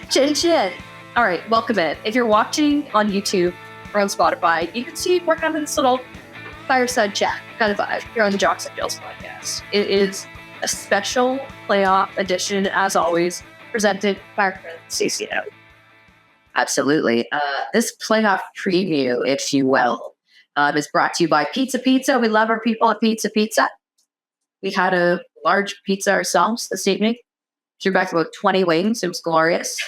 Chin Chin. All right, welcome in. If you're watching on YouTube or on Spotify, you can see we're having this little fireside chat kind of vibe here on the Jocks and Jills podcast. It is a special playoff edition, as always, presented by our friend Stacey. Absolutely. This playoff preview, if you will, is brought to you by Pizza Pizza. We love our people at Pizza Pizza. We had a large pizza ourselves this evening. Threw back about 20 wings. It was glorious.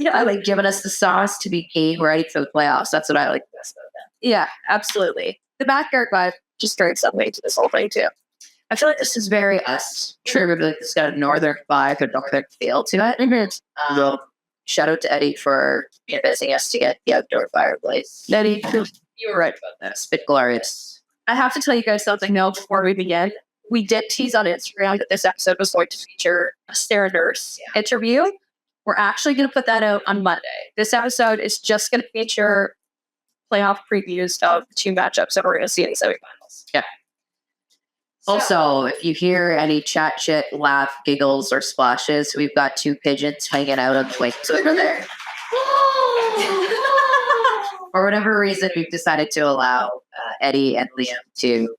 Yeah, I like giving us the sauce to be game ready for the playoffs. That's what I like best about that. Yeah, absolutely. The backyard vibe just brings some weight to this whole thing, too. I feel like this is very us. True, like it's got a northern vibe, a northern feel to it. Mm-hmm. Shout out to Eddie for convincing us to get the outdoor fireplace. Eddie, you were right about It's a bit glorious. I have to tell you guys something, though, before we begin. We did tease on Instagram that this episode was going to feature a Sarah Nurse interview. We're actually going to put that out on Monday. This episode is just going to feature playoff previews of the two matchups that we're going to see in the semifinals. Yeah. Also, if you hear any chat, shit, laugh, giggles, or splashes, we've got two pigeons hanging out on the wings over there. For whatever reason, we've decided to allow Eddie and Liam to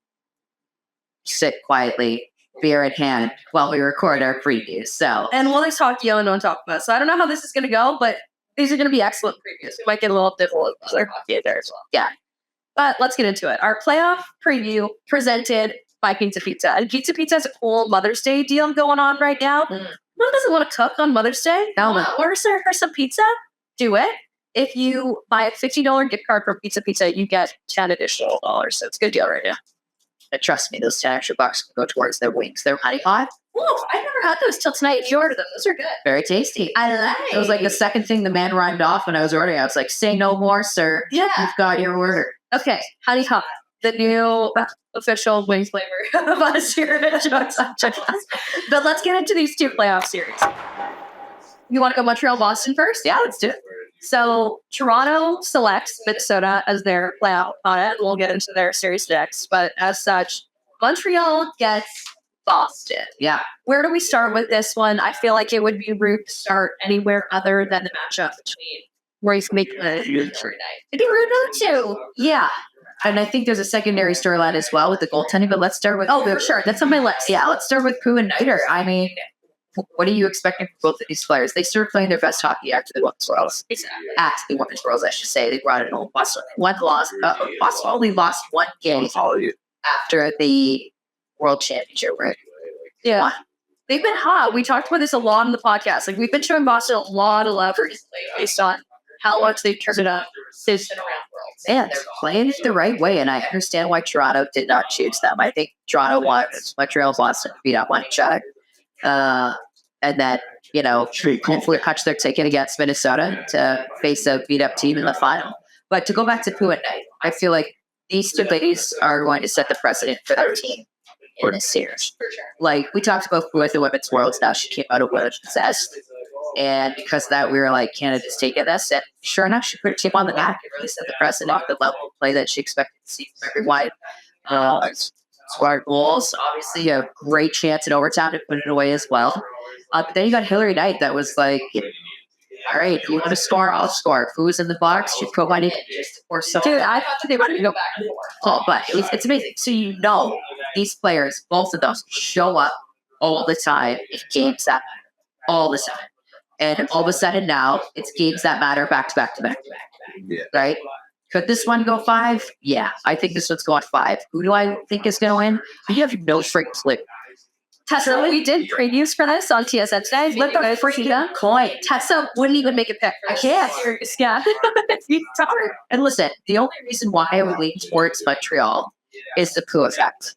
sit quietly, beer in hand, while we record our previews. And we'll just talk yelling on top of us. So I don't know how this is going to go, but these are going to be excellent previews. We might get a little difficult with other hockey there as well. Yeah. But let's get into it. Our playoff preview presented by Pizza Pizza. And Pizza Pizza has a cool Mother's Day deal going on right now. Who doesn't want to cook on Mother's Day? No. Order her some pizza. Do it. If you buy a $50 gift card from Pizza Pizza, you get 10 additional dollars. So it's a good deal right now. And trust me, those 10 extra bucks can go towards their wings. They're honey pot. Oh, I never had those till tonight. You ordered them. Those are good. Very tasty. I like. It was like the second thing the man rhymed off when I was ordering. I was like, say no more, sir. Yeah. You've got your order. Okay, honey hot, the new official wing flavor of us here at Jokes on Jokes. But let's get into these two playoff series. You want to go Montreal, Boston first? Yeah, let's do it. So Toronto selects Minnesota as their playoff opponent. We'll get into their series next. But as such, Montreal gets Boston. Yeah. Where do we start with this one? I feel like it would be rude to start anywhere other than the matchup between Royce Making and night. It'd be rude too. Yeah. And I think there's a secondary storyline as well with the goaltending, but let's start with... Oh, for sure. That's on my list. Yeah, let's start with Pooh and Nider. I mean, what are you expecting from both of these players? They started playing their best hockey after the Women's Worlds. Exactly. After the Women's Worlds, I should say. They brought it home. Boston only lost one game after the World Championship, right? Yeah. One. They've been hot. We talked about this a lot on the podcast. Like, we've been showing Boston a lot of love recently based on how much they've turned it up since been around Worlds. And they're playing it the right way, and I understand why Toronto did not choose them. I think Toronto wants Montreal and Boston to beat up on each other. And then, hopefully catch their ticket against Minnesota to face a beat-up team in the final. But to go back to Pooh and Night, I feel like these two ladies are going to set the precedent for their team in this series. For sure. Like, we talked about Pooh at the Women's Worlds. Now she came out of Women's Zest. And because of that, we were like, Canada's taking this. And sure enough, she put her team on the map and really set the precedent, the level of play that she expected to see from everyone. Scored goals, obviously a great chance in overtime to put it away as well. But then you got Hillary Knight that was like, all right, you want to score, I'll score. Who's in the box? She provided or something. Dude, I thought they wanted to go back and forth. Oh, but it's amazing. So these players, both of those, show up all the time in games that matter. All the time. And all of a sudden now, it's games that matter back to back to back to back. Yeah. Right? Could this one go 5? Yeah, I think this one's going 5. Who do I think is going to win? You have no freaking clue. Tessa, we did previews for this on TSN today. Flip the freaking coin. Tessa wouldn't even make a pick. I can't. Yeah. It's hard. And listen, the only reason why I would lean towards Montreal is the Pooh effect.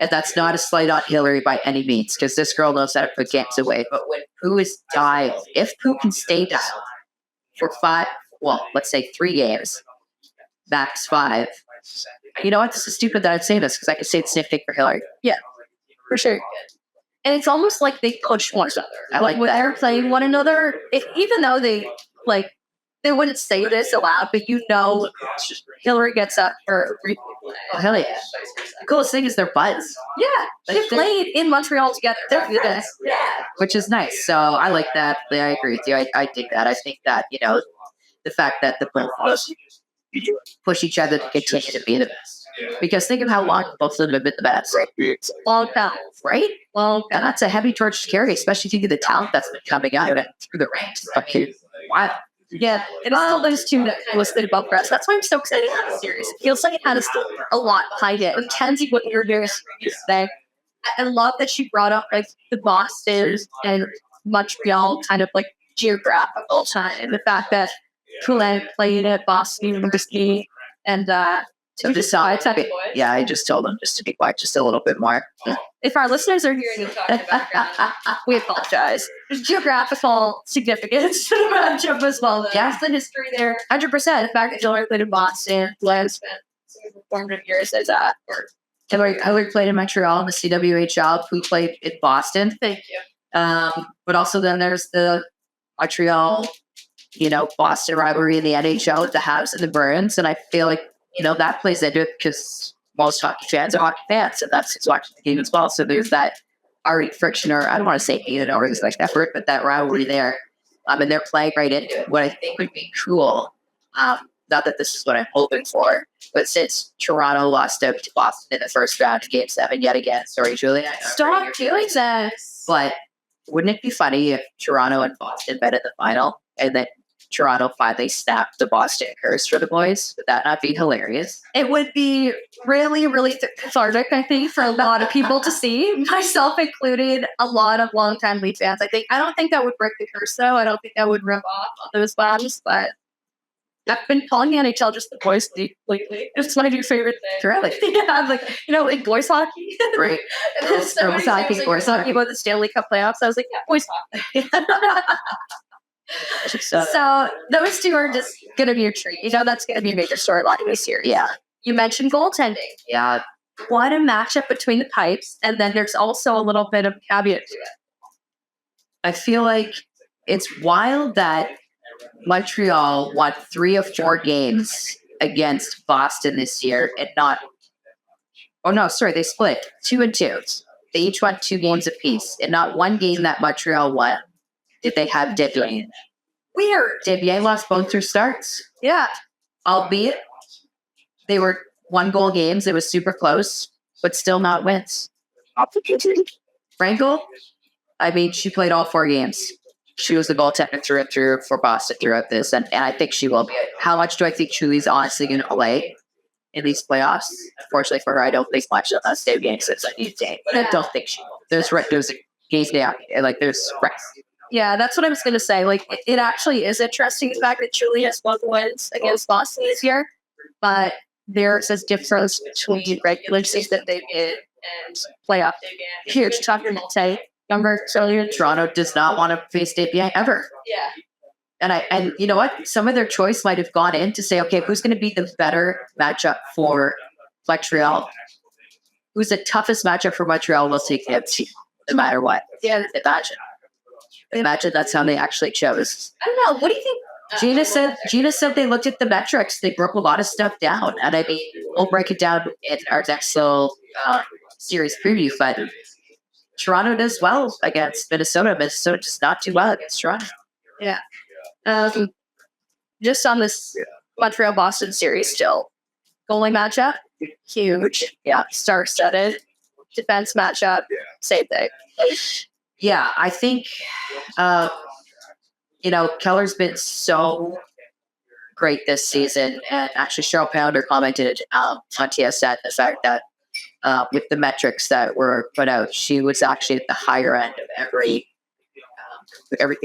And that's not a slight on Hillary by any means, because this girl knows how to put games away. But when Pooh is dialed, if Pooh can stay dialed for 3 games, max 5. You know what? This is stupid that I'd say this, because I could say the same thing for Hillary. Yeah, for sure. And it's almost like they push one another. I like when they're playing one another, even though they wouldn't say this aloud, but Hillary gets up for Oh, hell yeah. The coolest thing is they're buds. Yeah, Like, they played in Montreal together. They're good. Which is nice. So I like that. Yeah, I agree with you. I dig that. I think that, the fact that the both push each other to continue to be the best. Because think of how long both of them have been the best. Long time. Right? Long And time. that's a heavy torch to carry, especially if you get the talent that's been coming out through the ranks. Fucking wild. Yeah, and all those two that I listed above Press. That's why I'm so excited about the series. It feels like it had a lot behind it. And Kenzie, what you're doing today, I love that she brought up like the Boston and Montreal kind of like geographical time, and the fact that Poulin played at Boston University, and So just yeah, I just told them just to be quiet just a little bit more. if our listeners are hearing you talking about we apologize. There's geographical significance to the matchup as well. Yes, the history there, 100%. The fact that Hillary played in Boston, Glenn spent some formative years as Hillary played in Montreal in the CWHL. We played in Boston. Thank you. But also then there's the Montreal, Boston rivalry in the NHL with the Habs and the Bruins. And I feel like, that plays into it because most hockey fans are hockey fans, and that's who's watching the game as well. So there's that already friction, or I don't want to say hated or anything like that, but that rivalry there. And they're playing right into it. What I think would be cool, not that this is what I'm hoping for, but since Toronto lost out to Boston in the first round of Game 7 yet again, sorry, Julia. Stop doing this. But wouldn't it be funny if Toronto and Boston met in the final, and then Toronto finally snapped the Boston curse for the boys? Would that not be hilarious? It would be really, really cathartic, I think, for a lot of people to see, myself included, a lot of longtime Leafs fans. I don't think that would break the curse, though. I don't think that would rub off on those bombs, but I've been calling the NHL just the boys lately. It's my new favorite thing. Really? Yeah, I'm like, like boys hockey. Right. Girls hockey, boys hockey about the Stanley Cup playoffs. I was like, yeah, boys hockey. So those two are just going to be a treat. That's going to be a major storyline in this series. Yeah. You mentioned goaltending. Yeah. What a matchup between the pipes. And then there's also a little bit of caveat to it. I feel like it's wild that Montreal won 3 of 4 games against Boston this year and not. Oh, no, sorry. They split 2 and 2. They each won 2 games apiece, and not one game that Montreal won did they have Debian. Weird. Debian lost both their starts. Yeah. Albeit they were 1-goal games. It was super close, but still not wins. Frankel, she played all 4 games. She was the goaltender through and through for Boston throughout this, and I think she will be. How much do I think Julie's honestly going to play in these playoffs? Unfortunately for her, I don't think much of state games since I need to, but I don't think she will. There's a games down, there's rest. Yeah, that's what I was going to say. It actually is interesting the fact that Julia has 1 wins against Boston this year, but there's a difference between regular season debut and playoff debut. Huge talking multi. Younger, Toronto does not want to face Debian ever. Yeah. And you know what? Some of their choice might have gone in to say, okay, who's going to be the better matchup for Montreal? Who's the toughest matchup for Montreal? We'll take him no matter what. Yeah. Imagine that's how they actually chose. I don't know. What do you think? Gina said they looked at the metrics. They broke a lot of stuff down. And we'll break it down in our next little series preview. But Toronto does well against Minnesota. Minnesota does not do well against Toronto. Yeah. Just on this Montreal-Boston series still. Goalie matchup, huge. Yeah. Star-studded. Defense matchup, same thing. Yeah, I think, Keller's been so great this season. And actually, Cheryl Pounder commented on TSN the fact that with the metrics that were put out, she was actually at the higher end of everything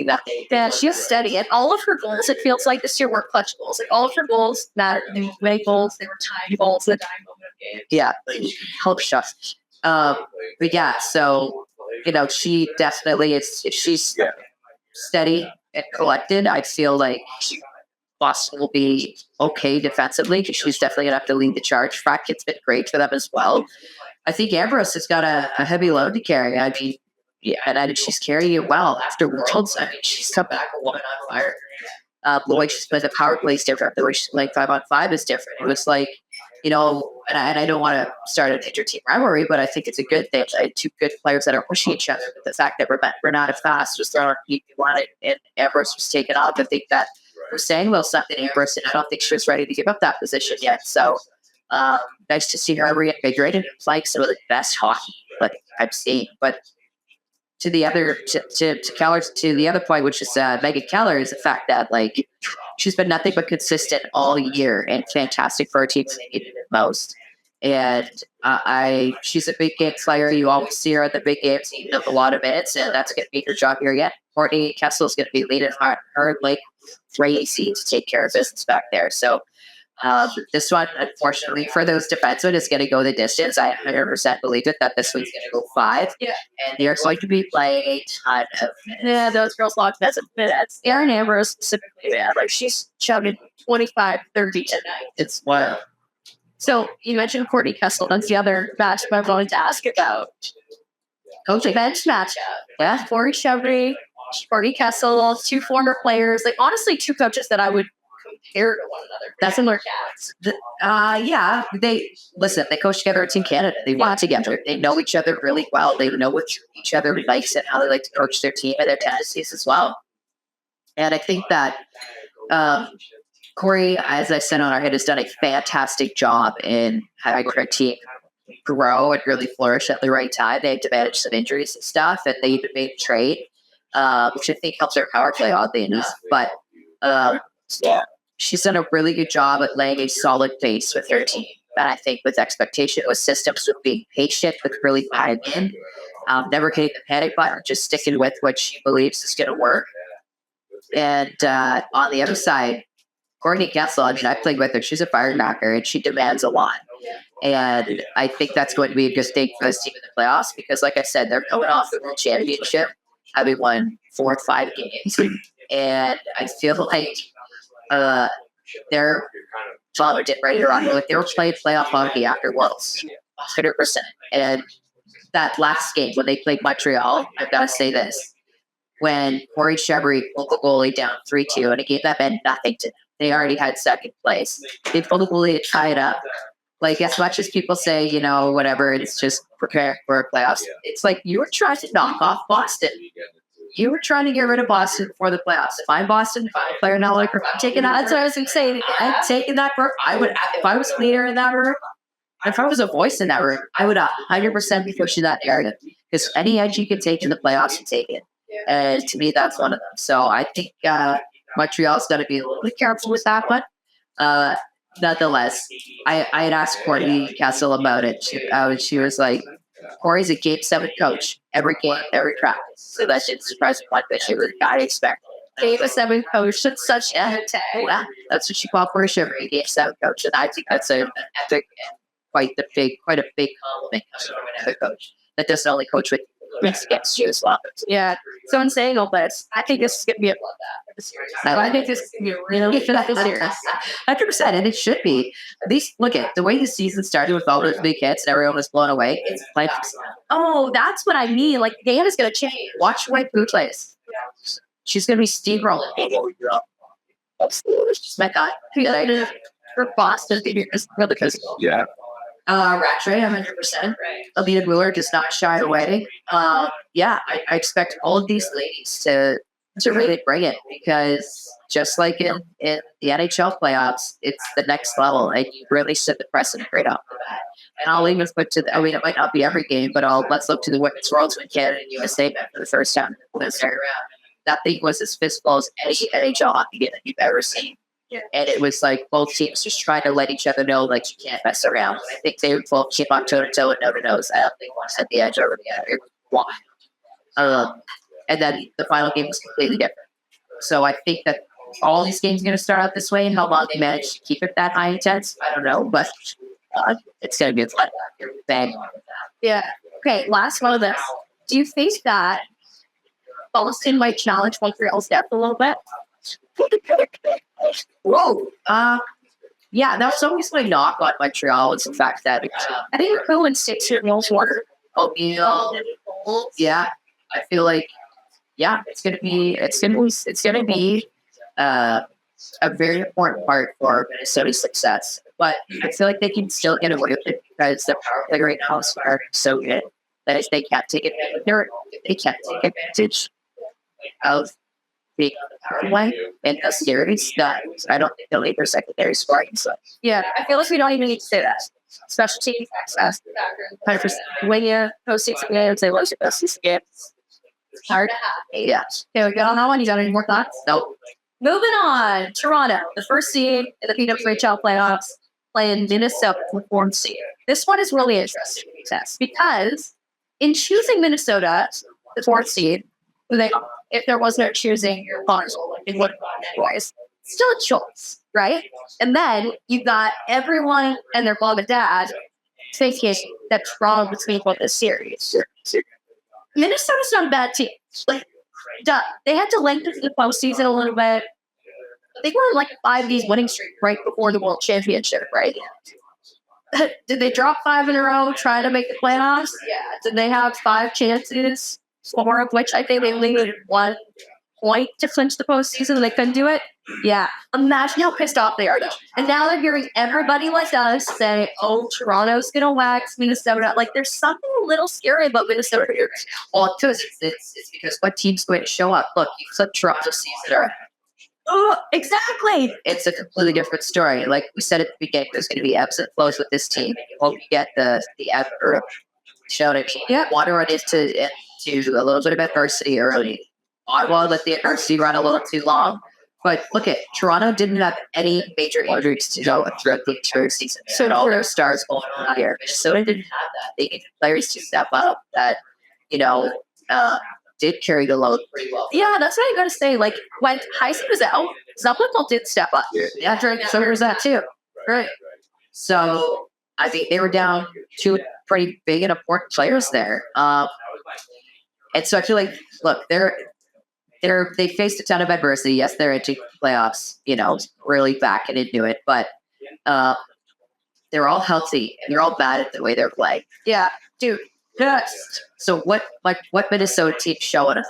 that they did. Yeah, she's steady. And all of her goals, it feels like this year, were clutch goals. All of her goals mattered. They were winning goals. They were tying goals at the dying moment of games. Yeah, help shot. But yeah, so she definitely is. If she's steady and collected, I feel like Boston will be okay defensively because she's definitely gonna have to lead the charge. Fracket's been great for them as well. I think Ambrose has got a heavy load to carry. And she's carrying it well after Worlds. She's come back a woman on fire. The way she's playing the power play is different. The way she's playing 5-on-5 is different. It was like and I don't want to start an inter-team rivalry, but I think it's a good thing. Two good players that are pushing each other. The fact that Renata Fast was thrown on one and Ambrose was taken off, I think that we're saying a little something to Ambrose, and I don't think she was ready to give up that position yet. So nice to see her reinvigorated and playing some of the best hockey I've seen. But to the other to the other point, which is Megan Keller, is the fact that she's been nothing but consistent all year and fantastic for her team most. And she's a big game player. You always see her at the big games eating up a lot of minutes, and that's going to be her job here yet. Courtney Kessel is going to be leading her crazy to take care of business back there. So this one, unfortunately, for those defensemen, is going to go the distance. I 100% believe that this one's going to go 5. Yeah. And they're going to be playing a ton of minutes. Yeah, those girls lost minutes. Erin Ambrose specifically, man, she's chugging 25, 30 tonight. It's wild. So you mentioned Courtney Kessel. That's the other match I wanted to ask about. Coaching bench matchup. Yeah, Corey Chevry, Courtney Kessel, 2 former players. Honestly, 2 coaches that I would compare to one another. That's similar cats. Yeah, they coach together at Team Canada. They work together. They know each other really well. They know what each other likes and how they like to coach their team and their tendencies as well. And I think that Corey, as I said on our hit, has done a fantastic job in having her team grow and really flourish at the right time. They had to manage some injuries and stuff, and they even made a trade, which I think helps their power play oddly enough. But she's done a really good job at laying a solid base with her team. And I think with expectation, with systems, with being patient, with really buying in, never hitting the panic button, just sticking with what she believes is going to work. And on the other side, Courtney Kessel, I played with her. She's a firecracker, and she demands a lot. And I think that's going to be a good thing for this team in the playoffs because, like I said, they're going off the World Championship, having won 4 or 5 games. And I feel like they're ready to rock. They were playing playoff hockey after Worlds, 100%. And that last game when they played Montreal, I've got to say this. When Corey Chevry pulled the goalie down 3-2, and it gave that meant nothing to them. They already had second place. They pulled the goalie to tie it up. As much as people say, whatever, it's just preparing for playoffs. It's you were trying to knock off Boston. You were trying to get rid of Boston before the playoffs. If I'm Boston, if I'm a player now, I'm taking that. That's what I was going to say. I'm taking that room. I would, if I was a leader in that room, if I was a voice in that room, I would 100% be pushing that narrative. Because any edge you can take in the playoffs, you take it. And to me, that's one of them. So I think Montreal's got to be a little bit careful with that one. Nonetheless, I had asked Courtney Kessel about it. She was like, Corey's a Game 7 coach. Every game, every practice. So that shouldn't surprise me. But she was I expect. Game 7 coach. That's such a tag. Yeah, that's what she called Corey Chevry, Game 7 coach. And I think that's an epic, quite a big compliment from another coach that doesn't only coach with against you as well. Yeah. So in saying all this, I think this is going to be a bloodbath. I think this is going to be really serious. 100%, and it should be. At least look at the way the season started with all those big hits and everyone was blown away. It's like, oh, that's what I mean. The game is going to change. Watch the way Pooh plays. She's going to be steamrolling. My God. For Boston, it's really close. Yeah. Rattray, 100%. Alita Wheeler does not shy away. I expect all of these ladies to really bring it because just like in the NHL playoffs, it's the next level, and you really set the precedent right off the bat. And I'll even put to it might not be every game, but let's look to the Women's Worlds when Canada and USA met for the first time in this area round. That thing was as fistful as any NHL hockey game that you've ever seen. Yeah. And it was both teams just trying to let each other know you can't mess around. I think they both came on toe to toe and nose. I don't think one set the edge over the other. Why? And then the final game was completely different. So I think that all these games are going to start out this way, and how long they manage to keep it that high intense, I don't know, but it's going to be a fun bang. Yeah. Okay. Last one of this. Do you think that Boston might challenge Montreal's depth a little bit? Whoa. Yeah, that's always my knock on Montreal. It's the fact that I think Phil and 6 year olds water. Yeah, I feel it's gonna be a very important part for Minnesota's success. But I feel like they can still get away with it because the power play right now is so good that if they can't take advantage, they can't take advantage of being on the power play in the series. That I don't think they'll leave their secondary scoring. So Yeah, I feel like we don't even need to say that. Special teams access, 100%. When you postseason games, they lose your postseason games. Hard. yeah, Okay, we got on that one. You got any more thoughts? nope. Moving on, Toronto, the first seed in the PWHL playoffs, playing Minnesota, the fourth seed. This one is really interesting, Tess, because in choosing Minnesota, the fourth seed, if there was no choosing your opponents, it would have gone anyways. Still a choice, right? And then you got everyone and their mom and dad thinking that Toronto was going to win this series. Minnesota's not a bad team. Like, they had to lengthen the postseason a little bit. They were like 5 days winning streak right before the World Championship, right? Did they drop 5 in a row trying to make the playoffs? Yeah. Did they have 5 chances, 4 of which I think they only needed 1 point to clinch the postseason and they couldn't do it? Yeah. Imagine how pissed off they are. And now they're hearing everybody like us say, oh, Toronto's going to wax Minnesota. Like, there's something a little scary about Minnesota here. Well, it's because what team's going to show up? Look, you flip Toronto season around. Oh, exactly. It's a completely different story. Like we said at the beginning, there's going to be ebbs and flows with this team. You hope you get the ebb or show it. Yeah. Want to run into a little bit of adversity early. Ottawa let the adversity run a little too long. But look at Toronto didn't have any major injuries to go throughout the entire season. So all their stars going on here. So they didn't have that. They needed players to step up that, did carry the load pretty well. Yeah, that's what I got to say. Like, when Heisey was out, Zuplicol did step up. Yeah, so there's that too. Right. So I think they were down 2 pretty big and important players there. And so I feel like, look, they faced a ton of adversity. Yes, they're into playoffs, really backing into it, but they're all healthy and they're all bad at the way they're playing. Yeah, dude. Yes. So what Minnesota team's showing us?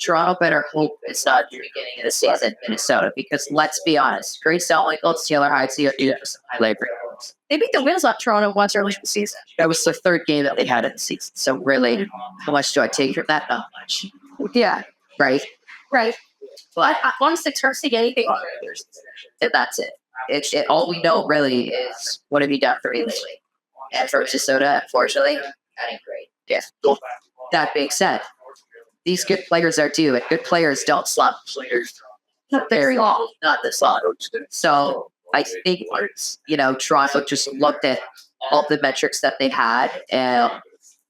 Toronto better hope it's not the beginning of the season, Minnesota, because let's be honest, Grace Michaels, Taylor Heisey are some high labor. They beat the Wheels off Toronto once early in the season. That was the 3rd game that they had in the season. So really, how much do I take from that? Not much. Yeah. Right. But honestly, it's hard to get anything on others. And that's it. It's all we know really is what have you done for me lately? And for Minnesota, unfortunately, that ain't great. Yeah. That being said, these good players are due, and good players don't slump. Players not very long, not this long. So I think Toronto just looked at all the metrics that they had, and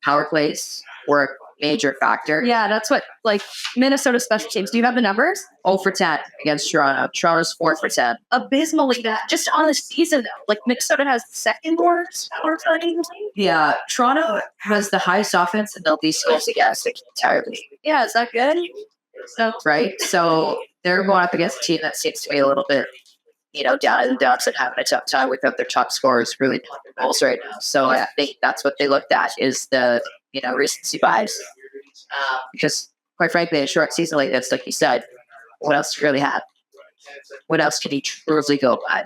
power plays were a major factor. Yeah, that's what, like, Minnesota special teams. Do you have the numbers? 0 for 10 against Toronto. Toronto's 4 for 10. Abysmally bad. Just on the season, though. Like, Minnesota has the second worst power play. Yeah, Toronto has the highest offense and the least goals against the entire league. Yeah, is that good? So, right? So they're going up against a team that seems to be a little bit, down in the dumps and having a tough time without their top scorers really doing their goals right now. So I think that's what they looked at is the recency bias. Because quite frankly, in a short season like this, like you said, what else do you really have? What else can you truly go by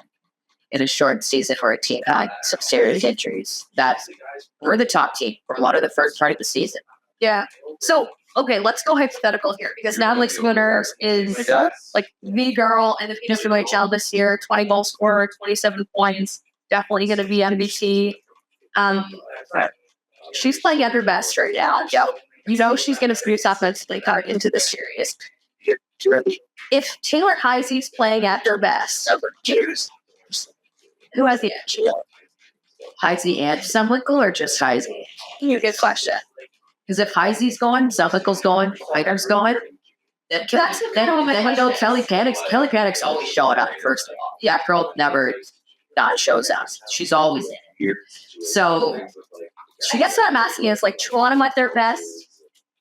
in a short season for a team having some serious injuries? We're the top team for a lot of the first part of the season. Yeah. So, okay, let's go hypothetical here because Natalie Spooner is like the girl in the PWHL this year, 20 goal scorer, 27 points, definitely going to be MVP. She's playing at her best right now. She's going to produce offensively coming into this series. If Taylor Heisey's playing at her best, who has the edge? Heisey and Zumlicol or just Heisey? Good question. Because if Heisey's going, Zumlical's going, Fighter's going, then we know Kelly Panic's. Kelly Panic's always showing up, first of all. Yeah, girl never not shows up. She's always in here. So I guess what I'm asking is, like, Toronto at their best,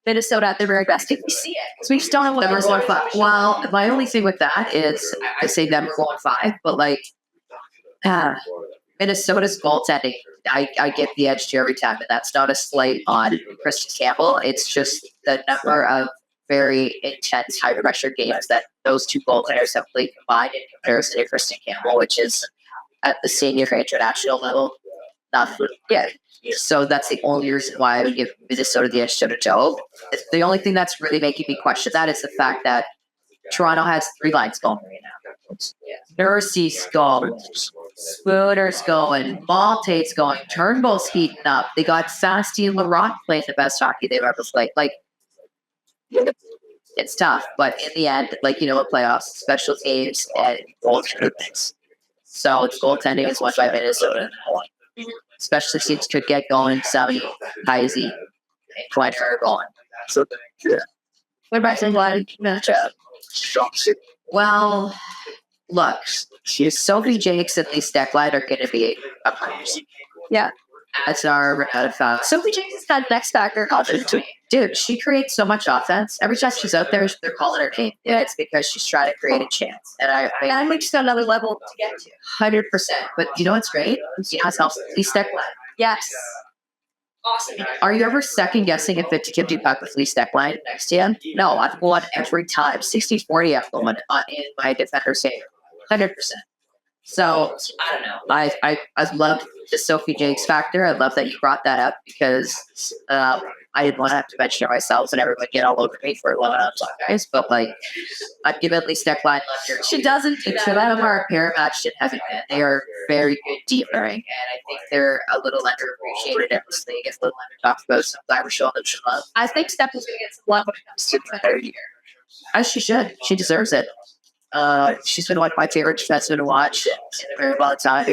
Minnesota at their very best. Did we see it? Because we just don't know what number 1-5. Well, my only thing with that is I say number 1-5, but like Minnesota's goaltending, I get the edge to every time, and that's not a slight on Kristen Campbell. It's just the number of very intense, high pressure games that those two goaltenders have played combined in comparison to Kristen Campbell, which is at the senior international level. Not yeah. So that's the only reason why I would give Minnesota the edge toe to toe. The only thing that's really making me question that is the fact that Toronto has 3 lines going right now. Nursey's going, Spooner's going, Maltate's going, Turnbull's heating up. They got Sasti and Laurent playing the best hockey they've ever played. Like, it's tough, but in the end, like, playoffs, special teams, and goaltending things. So it's goaltending is won by Minnesota. Special teams could get going. Sami, Heisey, Quinter are going. So, yeah. What about the line matchup? Well, look, Sophie Jakes and Lee Steckline are going to be umpires. Yeah. That's our Sophie Jakes is that next factor. Dude, she creates so much offense. Every time she's out there, they're calling her name. Yeah, it's because she's trying to create a chance. And I think she's got another level to get to. 100%. But you know what's great? You know what's Lee Steckline? Yes. Awesome. Are you ever second guessing if it's a Kim puck with Lee Steckline next to him? No, I've won every time. 60-40 I've won in my defender's favor. 100%. So I don't know. I love the Sophie Jakes factor. I love that you brought that up because I didn't want to have to mention it myself and everyone get all over me for 11 hours on guys. But like, I'd give at least Steckline. She doesn't do that. Them are a pair matched in heavy men. They are very good deep and I think they're a little underappreciated in this league. It's a little under talked about. So I'm glad we're showing them some love. I think Steph is going to get some love when it comes to the third year. As she should. She deserves it. She's been one of my favorite defensemen to watch in a very long time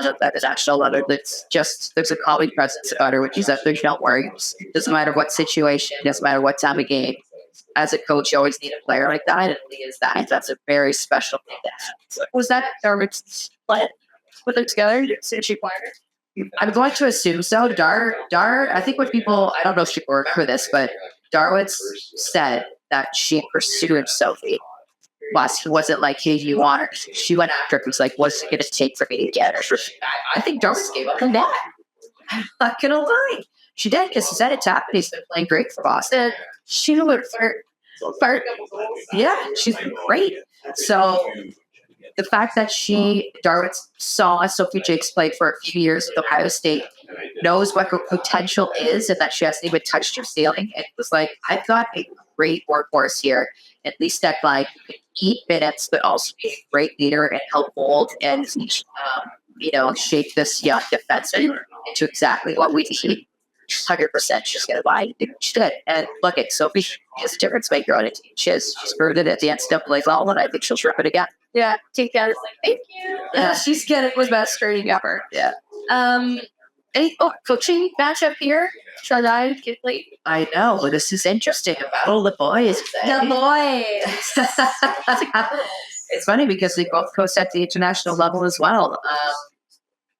at the national level. It's just, there's a calming presence about her, which is that there's don't worry. Doesn't matter what situation, doesn't matter what time of game. As a coach, you always need a player like that, and Lee is that. That's a very special thing to have. Was that Darwin's plan? Put them together since she acquired her? I'm going to assume so. Dar, I think what people, I don't know if she worked for this, but Darwitz said that she pursued Sophie. Wasn't like, hey, you want her? She went after it. It was like, what's it going to take for me to get her? I think Darwitz gave up on that. I'm not going to lie. She did because he said it's happened. He's been playing great for Boston. She would flirt. Yeah, she's been great. So the fact that Darwitz saw Sophie Jakes play for a few years with Ohio State, knows what her potential is, and that she hasn't even touched her ceiling. It was like, I've got a great workhorse here. At least that like eat minutes, but also be a great leader and help mold and shape this young defenseman into exactly what we need. 100% she's going to buy it. She did. And look at Sophie is a difference maker on it. She's proved it at the NCAA level, and I think she'll rip it again. Yeah, take that. Thank you. Yeah, she's getting was best screening ever. Yeah. Coaching matchup here. Should I get late? I know, but this is interesting. Battle the boys. The boys. It's funny because they both coach at the international level as well.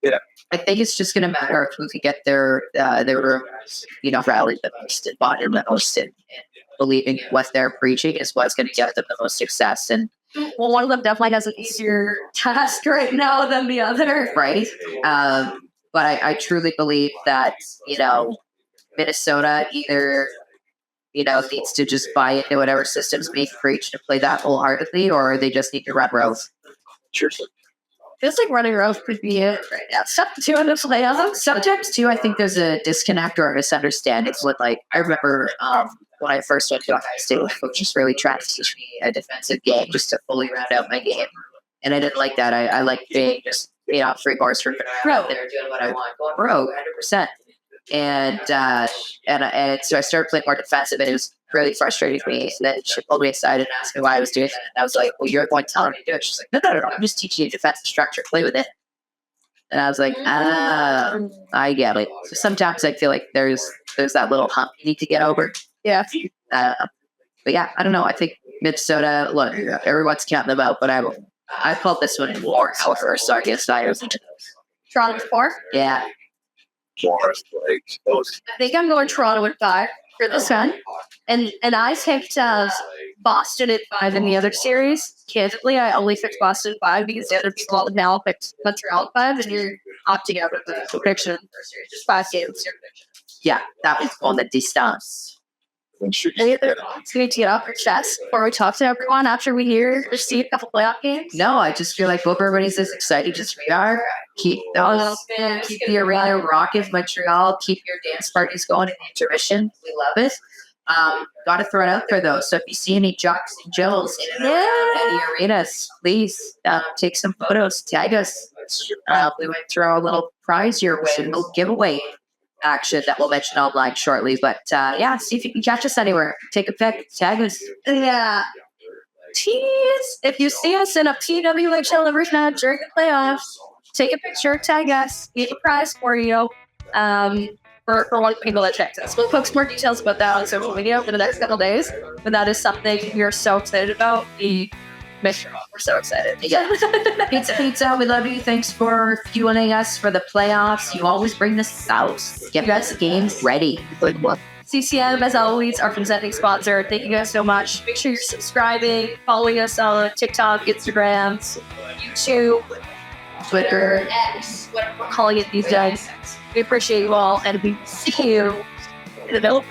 Yeah. I think it's just going to matter if we can get their rally the most and body the most and believing what they're preaching is what's going to get them the most success. And well, one of them definitely has an easier task right now than the other. Right. But I truly believe that, Minnesota either, needs to just buy into whatever system's being preached and play that wholeheartedly, or they just need to run rows. Sure. Feels like running rows could be it right now. Sometimes, too, I think there's a disconnect or a misunderstanding with, I remember when I first went to Ohio State, coach just really tried to teach me a defensive game just to fully round out my game. And I didn't like that. I like being just, 3 bars for road. They're doing what I want, going rogue, 100%. And so I started playing more defensive, and it was really frustrating for me. And then she pulled me aside and asked me why I was doing that. And I was like, well, you're going to tell her to do it. She's like, no, I'm just teaching you defensive structure. Play with it. And I was like, I get it. So sometimes I feel like there's that little hump you need to get over. Yeah. But yeah, I don't know. I think Minnesota, look, everyone's counting them out, but I called this one in war, however, so I guess I was Toronto 4? Yeah. I think I'm going Toronto at 5 for this one. And I picked Boston at 5 in the other series. Candidly, I only picked Boston at 5 because the other people now picked Montreal at 5, and you're opting out of the prediction in the first series. Just 5 games. Yeah, that was on the distance. It's going to get off your chest before we talk to everyone after we see a couple playoff games. No, I just feel like hope everybody's as excited as we are. Keep the arena rocking, Montreal. Keep your dance parties going in the intermission. We love it. Got to throw it out there though. So if you see any jocks and jills in and around any arenas, please take some photos. Tag us. We might throw a little prize your way, a little giveaway action that we'll mention online shortly. But see if you can catch us anywhere. Take a pic. Tag us. Yeah. Tease. If you see us in a PWHL arena during the playoffs, take a picture, tag us, get a prize for you. For one of the people that checked us. We'll post more details about that on social media over the next couple of days. But that is something we are so excited about. The mission. We're so excited. Yeah. Pizza. We love you. Thanks for fueling us for the playoffs. You always bring the sauce. Get us games ready. CCM, as always, our presenting sponsor. Thank you guys so much. Make sure you're subscribing, following us on TikTok, Instagram, YouTube, Twitter, X, whatever we're calling it these days. We appreciate you all, and we see you in the middle.